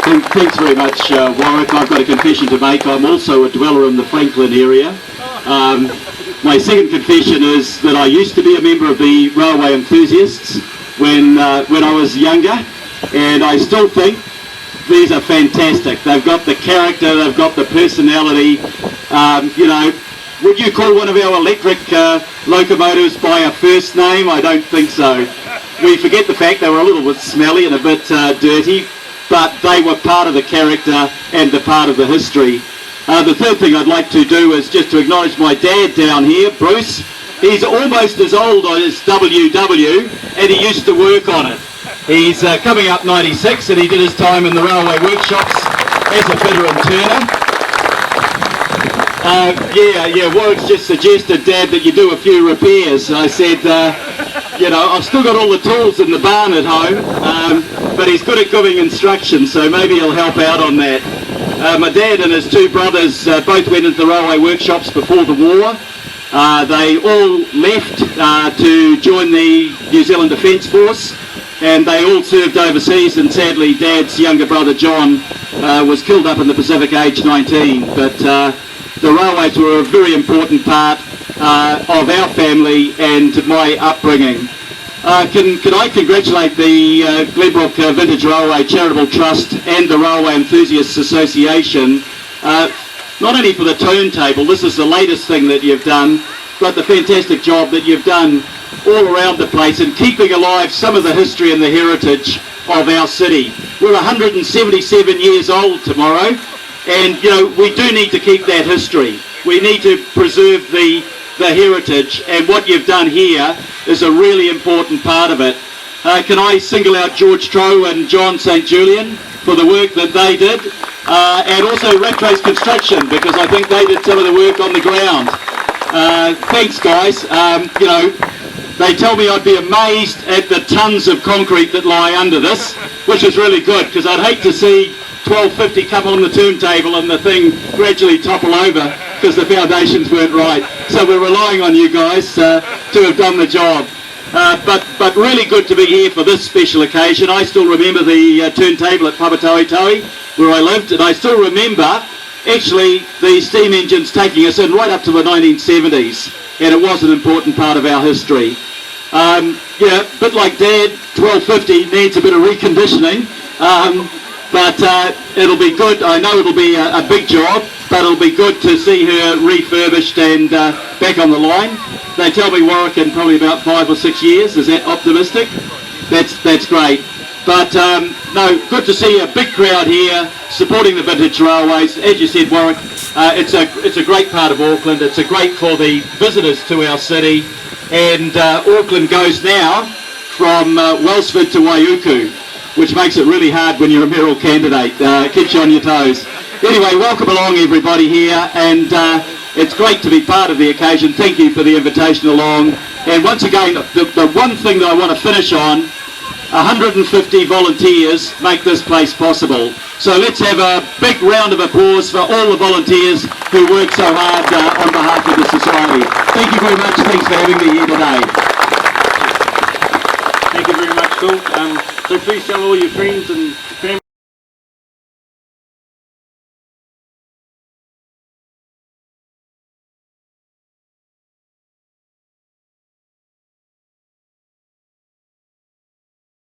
Thanks very much, Warwick. I've got a confession to make. I'm also a dweller in the Franklin area. My second confession is that I used to be a member of the Railway Enthusiasts when I was younger, and I still think these are fantastic. They've got the character, they've got the personality. Would you call one of our electric locomotives by a first name? I don't think so. We forget the fact they were a little bit smelly and a bit dirty, but they were part of the character and the part of the history. The third thing I'd like to do is just to acknowledge my dad down here, Bruce. He's almost as old as WW, and he used to work on it. He's coming up 96, and he did his time in the railway workshops as a fitter and turner. Warwick's just suggested, Dad, that you do a few repairs. I said, I've still got all the tools in the barn at home, but he's good at giving instructions, so maybe he'll help out on that. My dad and his two brothers both went into the railway workshops before the war. They all left to join the New Zealand Defence Force, and they all served overseas, and sadly Dad's younger brother John was killed up in the Pacific aged 19, but the railways were a very important part of our family and my upbringing. Can I congratulate the Glenbrook Vintage Railway Charitable Trust and the Railway Enthusiasts Association, not only for the turntable, this is the latest thing that you've done, but the fantastic job that you've done all around the place in keeping alive some of the history and the heritage of our city. We're 177 years old tomorrow, and we do need to keep that history. We need to preserve the heritage, and what you've done here is a really important part of it. Can I single out George Trow and John St. Julian for the work that they did, and also Ratrace Construction, because I think they did some of the work on the ground. Thanks, guys. They tell me I'd be amazed at the tons of concrete that lie under this, which is really good, because I'd hate to see 1250 come on the turntable and the thing gradually topple over because the foundations weren't right. So we're relying on you guys to have done the job. But really good to be here for this special occasion. I still remember the turntable at Papatauitaui where I lived, and I still remember actually the steam engines taking us in right up to the 1970s, and it was an important part of our history. A bit like Dad, 1250 needs a bit of reconditioning. But it'll be good. I know it'll be a big job, but it'll be good to see her refurbished and back on the line. They tell me, Warwick, in probably about 5 or 6 years. Is that optimistic? That's great. But no, good to see a big crowd here supporting the vintage railways. As you said, Warwick, it's a great part of Auckland. It's great for the visitors to our city, and Auckland goes now from Wellsford to Waiuku, which makes it really hard when you're a mayoral candidate. Keeps you on your toes. Anyway, welcome along everybody here, and it's great to be part of the occasion. Thank you for the invitation along. And once again, the one thing that I want to finish on, 150 volunteers make this place possible. So let's have a big round of applause for all the volunteers who work so hard on behalf of the Society. Thank you very much. Thanks for having me here today. Thank you very much, Phil. So please tell all your friends and